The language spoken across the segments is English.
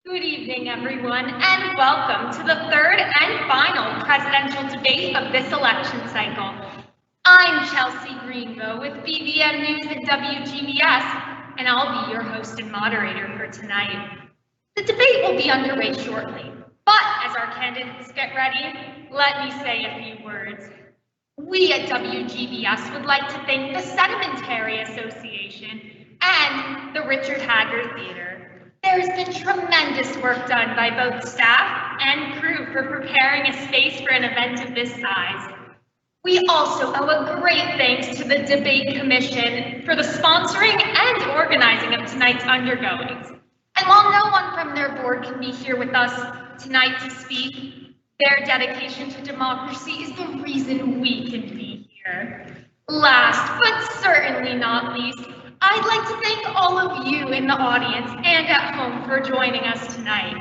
Good evening, everyone, and welcome to the third and final presidential debate of this election cycle. I'm Chelsea Greenbo with BBM News and WGBS, and I'll be your host and moderator for tonight. The debate will be underway shortly, but as our candidates get ready, let me say a few words. We at WGBS would like to thank the Sedimentary Association and the Richard Hagre Theater. There's been tremendous work done by both staff and crew for preparing a space for an event of this size. We also owe a great thanks to the Debate Commission for the sponsoring and organizing of tonight's undergoings. And while no one from their board can be here with us tonight to speak, their dedication to democracy is the reason we can be here. Last, but certainly not least, I'd like to thank all of you in the audience and at home for joining us tonight.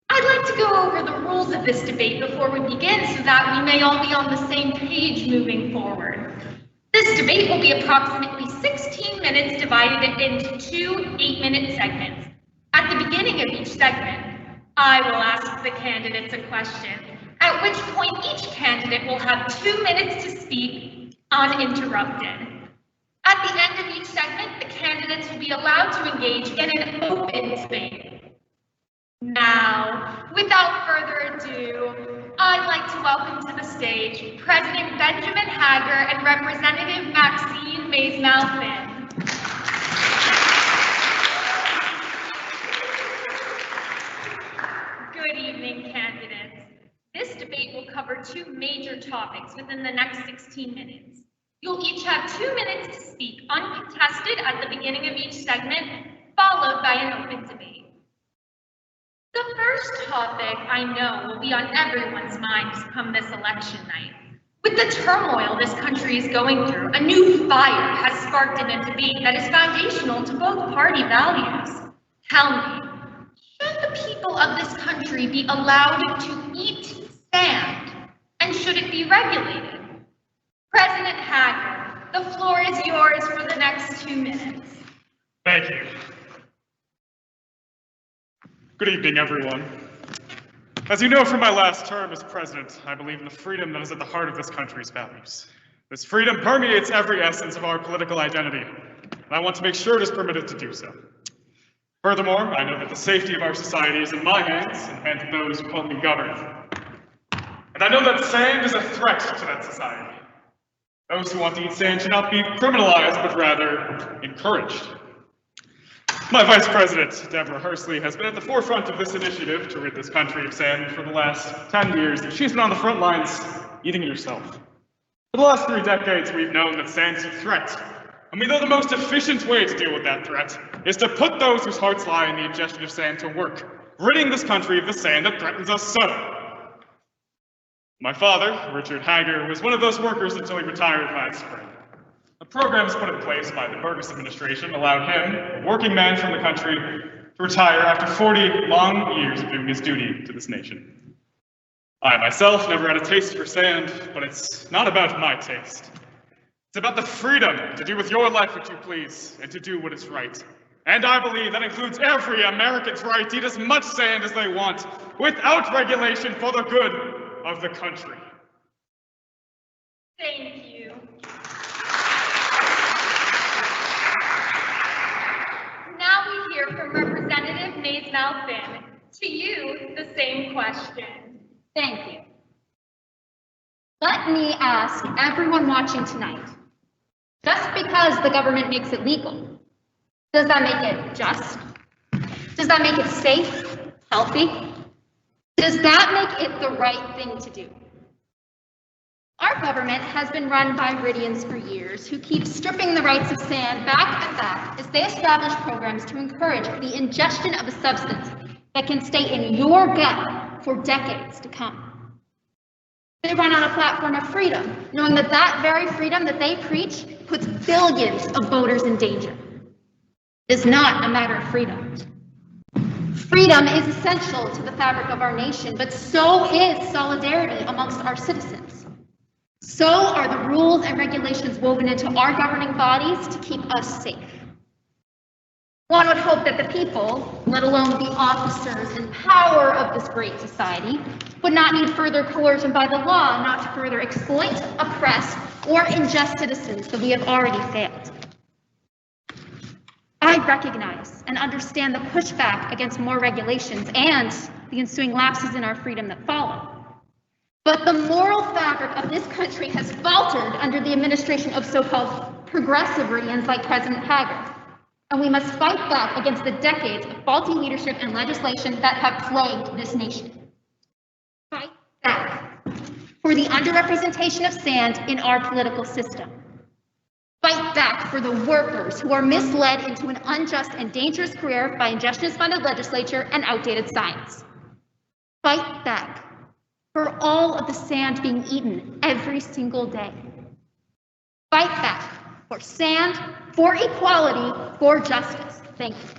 I'd like to go over the rules of this debate before we begin so that we may all be on the same page moving forward. This debate will be approximately 16 minutes divided into two 8-minute segments. At the beginning of each segment, I will ask the candidates a question, at which point each candidate will have 2 minutes to speak uninterrupted. At the end of each segment, the candidates will be allowed to engage in an open debate. Now, without further ado, I'd like to welcome to the stage President Benjamin Hagre and Representative Maxine Maizemale-Finn. Good evening, candidates. This debate will cover two major topics within the next 16 minutes. You'll each have 2 minutes to speak uncontested at the beginning of each segment, followed by an open debate. The first topic I know will be on everyone's minds come this election night. With the turmoil this country is going through, a new fire has sparked in a debate that is foundational to both party values. Tell me, should the people of this country be allowed to eat sand, and should it be regulated? President Hagre, the floor is yours for the next 2 minutes. Thank you. Good evening, everyone. As you know from my last term as president, I believe in the freedom that is at the heart of this country's values. This freedom permeates every essence of our political identity, and I want to make sure it is permitted to do so. Furthermore, I know that the safety of our society is in my hands and hands of those who help me govern. And I know that sand is a threat to that society. Those who want to eat sand should not be criminalized, but rather encouraged. My Vice President, Deborah Hursley, has been at the forefront of this initiative to rid this country of sand for the last 10 years. She's been on the front lines, eating it herself. For the last 3 decades, we've known that sand is a threat, and we know the most efficient way to deal with that threat is to put those whose hearts lie in the ingestion of sand to work, ridding this country of the sand that threatens us so. My father, Richard Hagre, was one of those workers until he retired last spring. The programs put in place by the Burgess administration allowed him, a working man from the country, to retire after 40 long years of doing his duty to this nation. I myself never had a taste for sand, but it's not about my taste. It's about the freedom to do with your life what you please and to do what is right. And I believe that includes every American's right to eat as much sand as they want, without regulation, for the good of the country. Thank you. Now we hear from Representative Maizemale-Finn. To you, the same question. Thank you. Let me ask everyone watching tonight, just because the government makes it legal, does that make it just? Does that make it safe, healthy? Does that make it the right thing to do? Our government has been run by Meridians for years who keep stripping the rights of sand back and back as they establish programs to encourage the ingestion of a substance that can stay in your gut for decades to come. They run on a platform of freedom, knowing that that very freedom that they preach puts billions of voters in danger. It is not a matter of freedom. Freedom is essential to the fabric of our nation, but so is solidarity amongst our citizens. So are the rules and regulations woven into our governing bodies to keep us safe. One would hope that the people, let alone the officers in power of this great society, would not need further coercion by the law, not to further exploit, oppress, or ingest citizens that we have already failed. I recognize and understand the pushback against more regulations and the ensuing lapses in our freedom that follow. But the moral fabric of this country has faltered under the administration of so-called progressive Reans like President Hagre. And we must fight back against the decades of faulty leadership and legislation that have plagued this nation. Fight back for the underrepresentation of sand in our political system. Fight back for the workers who are misled into an unjust and dangerous career by ingestionist-funded legislature and outdated science. Fight back for all of the sand being eaten every single day. Fight back for sand, for equality, for justice. Thank you.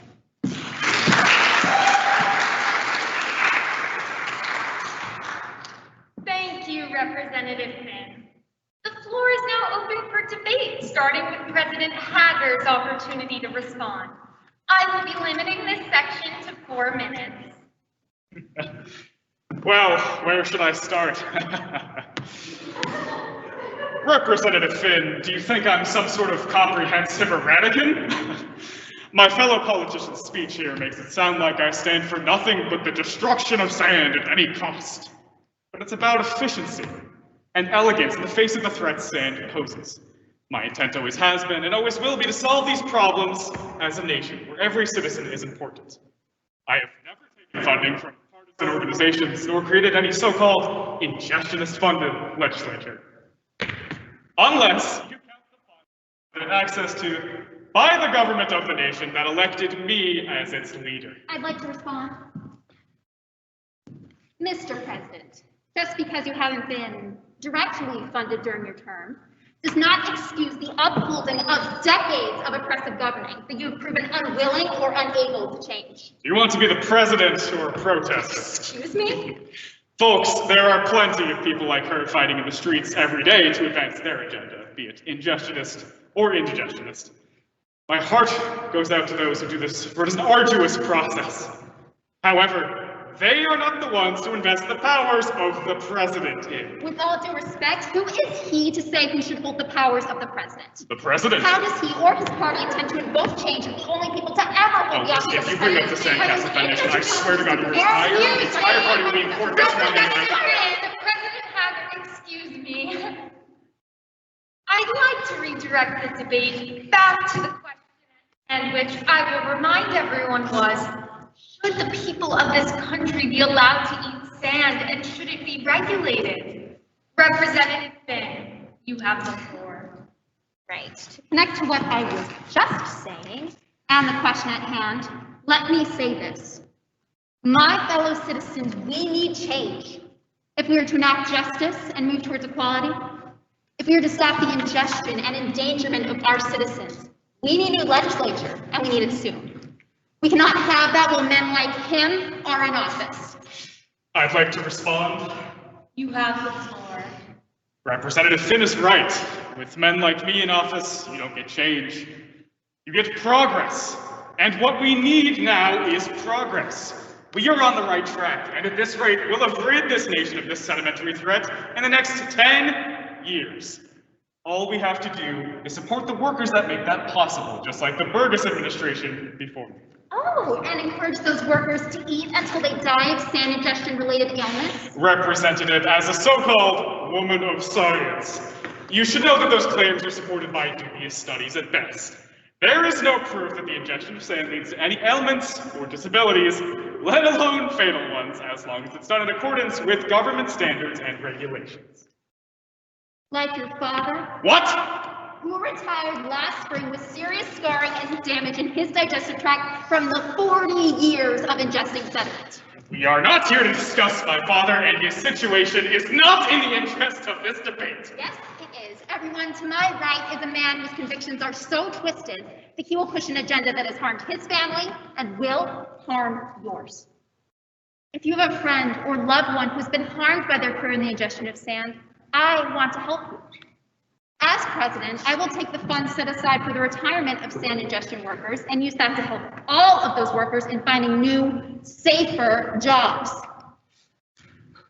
Thank you, Representative Finn. The floor is now open for debate, starting with President Hagre's opportunity to respond. I will be limiting this section to 4 minutes. Well, where should I start? Representative Finn, do you think I'm some sort of comprehensive Eradican? My fellow politician's speech here makes it sound like I stand for nothing but the destruction of sand at any cost. But it's about efficiency and elegance in the face of the threats sand poses. My intent always has been and always will be to solve these problems as a nation where every citizen is important. I have never taken funding from partisan organizations nor created any so-called ingestionist-funded legislature. Unless you count the funds and access to by the government of the nation that elected me as its leader. I'd like to respond. Mr. President, just because you haven't been directly funded during your term does not excuse the upholding of decades of oppressive governing that you've proven unwilling or unable to change. Do you want to be the president or a protester? Excuse me? Folks, there are plenty of people like her fighting in the streets every day to advance their agenda, be it ingestionist or indigestionist. My heart goes out to those who do this, for it is an arduous process. However, they are not the ones to invest the powers of the president in. With all due respect, who is he to say who should hold the powers of the president? The president. How does he or his party intend to invoke change if the only people to ever hold the office of If you bring up the Sandcastle Foundation, I swear to God, your entire party will be in court this Monday. President Hagre, excuse me. I'd like to redirect the debate back to the question, and which I will remind everyone was, should the people of this country be allowed to eat sand, and should it be regulated? Representative Finn, you have the floor. Right. To connect to what I was just saying, and the question at hand, let me say this. My fellow citizens, we need change. If we are to enact justice and move towards equality, if we are to stop the ingestion and endangerment of our citizens, we need new legislature, and we need it soon. We cannot have that while men like him are in office. I'd like to respond. You have the floor. Representative Finn is right. With men like me in office, you don't get change. You get progress. And what we need now is progress. We are on the right track, and at this rate, we'll have rid this nation of this sedimentary threat in the next 10 years. All we have to do is support the workers that make that possible, just like the Burgess administration before me. Oh, and encourage those workers to eat until they die of sand ingestion-related illness? Representative, as a so-called woman of science, you should know that those claims are supported by dubious studies at best. There is no proof that the ingestion of sand leads to any ailments or disabilities, let alone fatal ones, as long as it's done in accordance with government standards and regulations. Like your father? What? Who retired last spring with serious scarring and damage in his digestive tract from the 40 years of ingesting sediment. We are not here to discuss my father, and his situation is not in the interest of this debate. Yes, it is. Everyone to my right is a man whose convictions are so twisted that he will push an agenda that has harmed his family and will harm yours. If you have a friend or loved one who's been harmed by their career in the ingestion of sand, I want to help you. As president, I will take the funds set aside for the retirement of sand ingestion workers and use that to help all of those workers in finding new, safer jobs.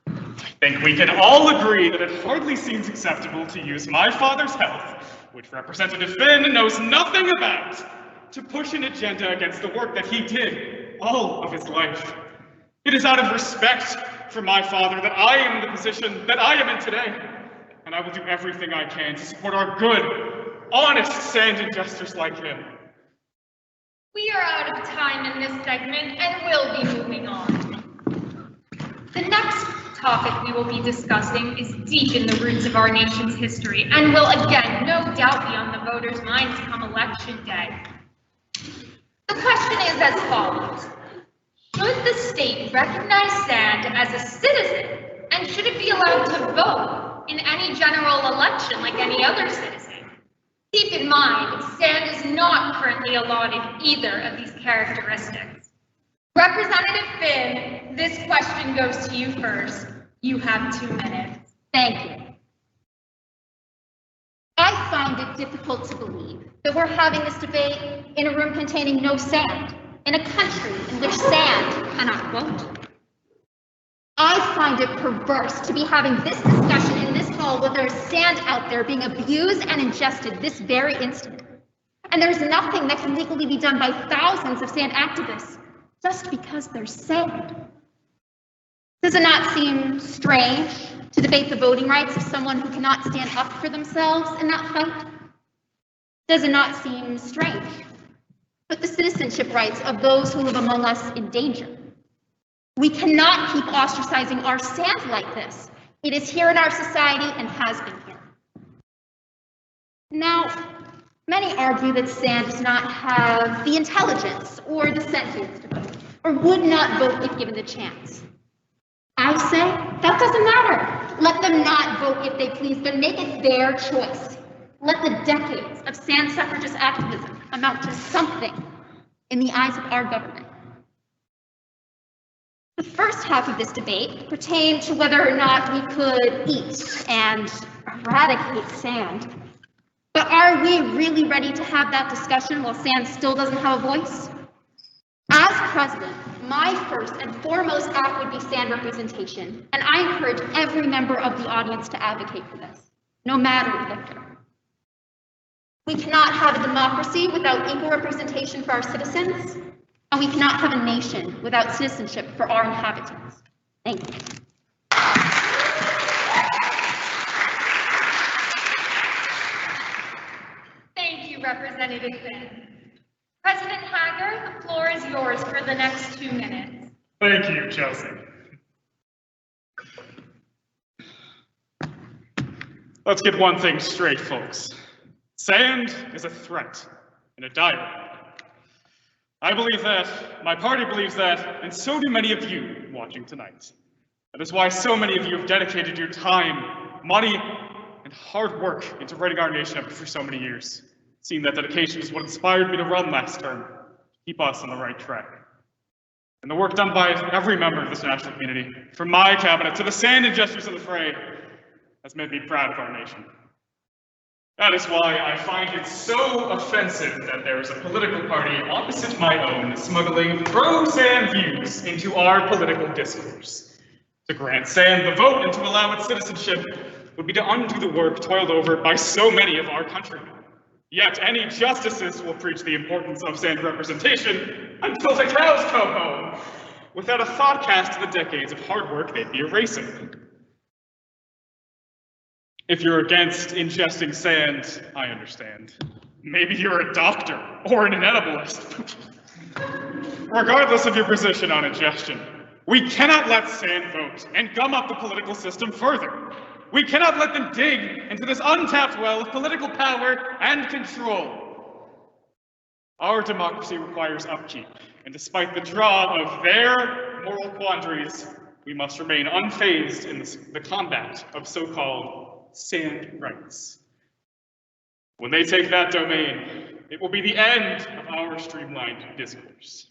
I think we can all agree that it hardly seems acceptable to use my father's health, which Representative Finn knows nothing about, to push an agenda against the work that he did all of his life. It is out of respect for my father that I am in the position that I am in today, and I will do everything I can to support our good, honest sand ingesters like him. We are out of time in this segment and will be moving on. The next topic we will be discussing is deep in the roots of our nation's history and will again no doubt be on the voters' minds come election day. The question is as follows. Should the state recognize sand as a citizen, and should it be allowed to vote in any general election like any other citizen? Keep in mind, sand is not currently allotted either of these characteristics. Representative Finn, this question goes to you first. You have 2 minutes. Thank you. I find it difficult to believe that we're having this debate in a room containing no sand, in a country in which sand cannot vote. I find it perverse to be having this discussion in this hall where there's sand out there being abused and ingested this very instant. And there's nothing that can legally be done by thousands of sand activists just because there's sand. Does it not seem strange to debate the voting rights of someone who cannot stand up for themselves in that fight? Does it not seem strange to put the citizenship rights of those who live among us in danger? We cannot keep ostracizing our sand like this. It is here in our society and has been here. Now, many argue that sand does not have the intelligence or the sentience to vote, or would not vote if given the chance. I say, that doesn't matter. Let them not vote if they please, but make it their choice. Let the decades of sand suffragist activism amount to something in the eyes of our government. The first half of this debate pertained to whether or not we could eat and eradicate sand. But are we really ready to have that discussion while sand still doesn't have a voice? As president, my first and foremost act would be sand representation, and I encourage every member of the audience to advocate for this, no matter the victor. We cannot have a democracy without equal representation for our citizens, and we cannot have a nation without citizenship for our inhabitants. Thank you. Thank you, Representative Finn. President Hagre, the floor is yours for the next 2 minutes. Thank you, Chelsea. Let's get one thing straight, folks. Sand is a threat and a dire one. I believe that, my party believes that, and so do many of you watching tonight. That is why so many of you have dedicated your time, money, and hard work into writing our nation up for so many years. Seeing that dedication is what inspired me to run last term, to keep us on the right track. And the work done by every member of this national community, from my cabinet to the sand ingesters in the fray, has made me proud of our nation. That is why I find it so offensive that there is a political party opposite my own smuggling pro-sand views into our political discourse. To grant sand the vote and to allow its citizenship would be to undo the work toiled over by so many of our countrymen. Yet any justices will preach the importance of sand representation until the cows come home, without a thought cast to the decades of hard work they'd be erasing. If you're against ingesting sand, I understand. Maybe you're a doctor or an inediblist. Regardless of your position on ingestion, we cannot let sand vote and gum up the political system further. We cannot let them dig into this untapped well of political power and control. Our democracy requires upkeep, and despite the draw of their moral quandaries, we must remain unfazed in the combat of so-called sand rights. When they take that domain, it will be the end of our streamlined discourse.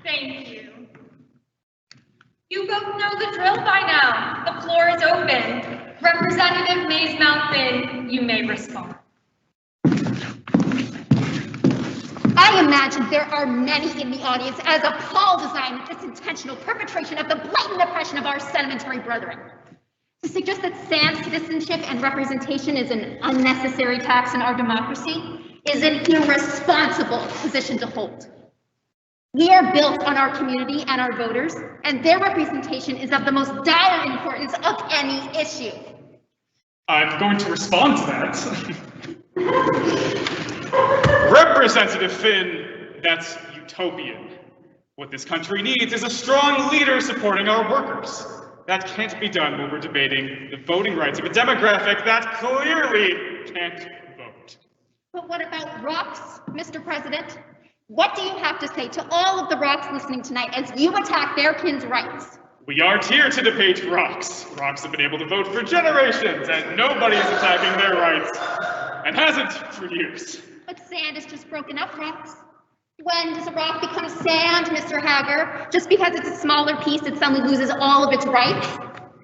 Thank you. You both know the drill by now. The floor is open. Representative Maizemale-Finn, you may respond. I imagine there are many in the audience as appalled as I am at this intentional perpetration of the blatant oppression of our sedimentary brethren. To suggest that sand citizenship and representation is an unnecessary tax in our democracy is an irresponsible position to hold. We are built on our community and our voters, and their representation is of the most dire importance of any issue. I'm going to respond to that. Representative Finn, that's utopian. What this country needs is a strong leader supporting our workers. That can't be done when we're debating the voting rights of a demographic that clearly can't vote. But what about rocks, Mr. President? What do you have to say to all of the rocks listening tonight as you attack their kin's rights? We aren't here to debate rocks. Rocks have been able to vote for generations, and nobody is attacking their rights, and hasn't for years. But sand is just broken up rocks. When does a rock become sand, Mr. Hagre? Just because it's a smaller piece, it suddenly loses all of its rights?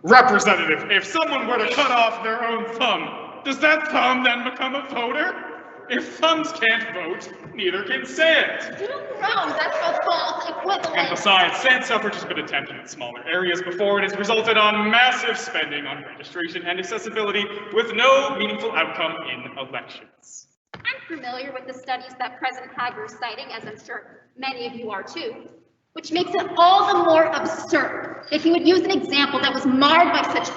Representative, if someone were to cut off their own thumb, does that thumb then become a voter? If thumbs can't vote, neither can sand. You know that's a false equivalent. And besides, sand suffrage has been attempted in smaller areas before. It has resulted on massive spending on registration and accessibility with no meaningful outcome in elections. I'm familiar with the studies that President Hagre is citing, as I'm sure many of you are too, which makes it all the more absurd that he would use an example that was marred by such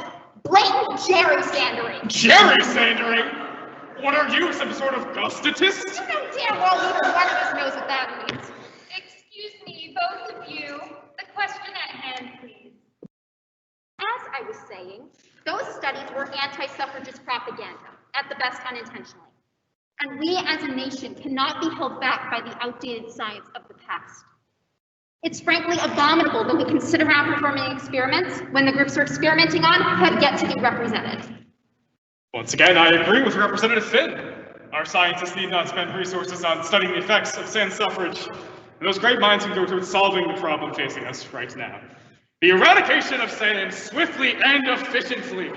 blatant gerrymandering. Gerrymandering? What are you, some sort of gustitist? You know damn well neither one of us knows what that means. Excuse me, both of you. The question at hand, please. As I was saying, those studies were anti-suffragist propaganda, at the best unintentionally. And we as a nation cannot be held back by the outdated science of the past. It's frankly abominable that we can sit around performing experiments when the groups we're experimenting on have yet to be represented. Once again, I agree with Representative Finn. Our scientists need not spend resources on studying the effects of sand suffrage, and those great minds can go towards solving the problem facing us right now. The eradication of sand swiftly and efficiently.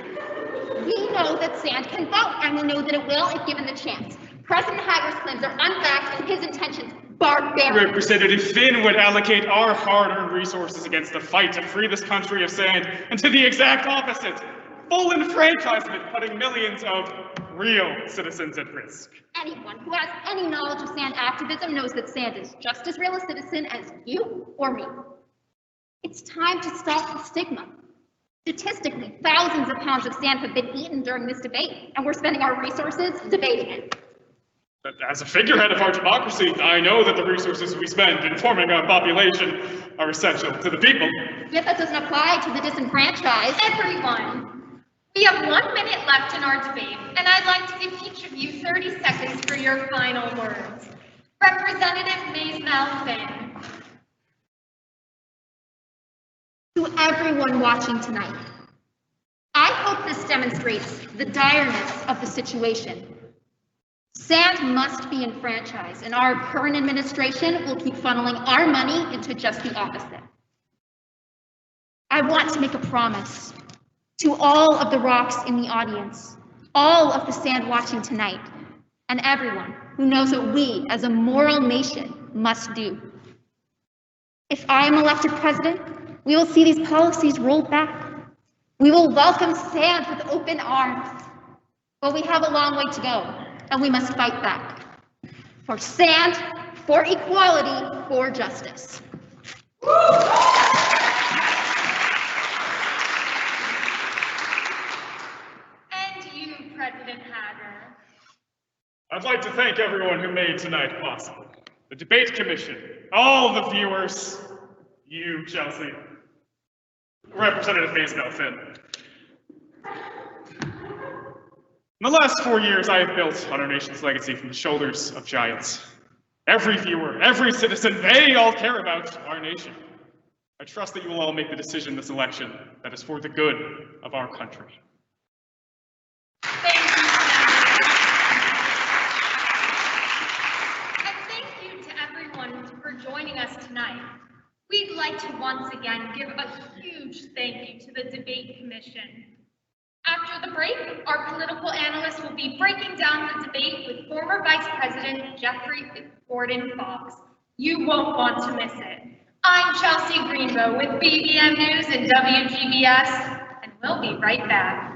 We know that sand can vote, and we know that it will if given the chance. President Hagre's claims are unbacked and his intentions barbaric. Representative Finn would allocate our hard-earned resources against the fight to free this country of sand, and to the exact opposite. Full enfranchisement, putting millions of real citizens at risk. Anyone who has any knowledge of sand activism knows that sand is just as real a citizen as you or me. It's time to stop the stigma. Statistically, thousands of pounds of sand have been eaten during this debate, and we're spending our resources debating it. But as a figurehead of our democracy, I know that the resources we spend in forming our population are essential to the people. Yet that doesn't apply to the disenfranchised. Everyone, we have 1 minute left in our debate, and I'd like to give each of you 30 seconds for your final words. Representative Maizemale-Finn. To everyone watching tonight, I hope this demonstrates the direness of the situation. Sand must be enfranchised, and our current administration will keep funneling our money into just the opposite. I want to make a promise to all of the rocks in the audience, all of the sand watching tonight, and everyone who knows what we as a moral nation must do. If I am elected president, we will see these policies rolled back. We will welcome sand with open arms. But we have a long way to go, and we must fight back. For sand, for equality, for justice. President Hagre. I'd like to thank everyone who made tonight possible. The debate commission, all the viewers, you, Chelsea, Representative Maizemale-Finn. In the last 4 years, I have built on our nation's legacy from the shoulders of giants. Every viewer, every citizen, they all care about our nation. I trust that you will all make the decision this election that is for the good of our country. Thank you, Senator. And thank you to everyone for joining us tonight. We'd like to once again give a huge thank you to the Debate Commission. After the break, our political analyst will be breaking down the debate with former Vice President Jeffery Gordon Fox. You won't want to miss it. I'm Chelsea Greenbo with BBM News and WGBS, and we'll be right back.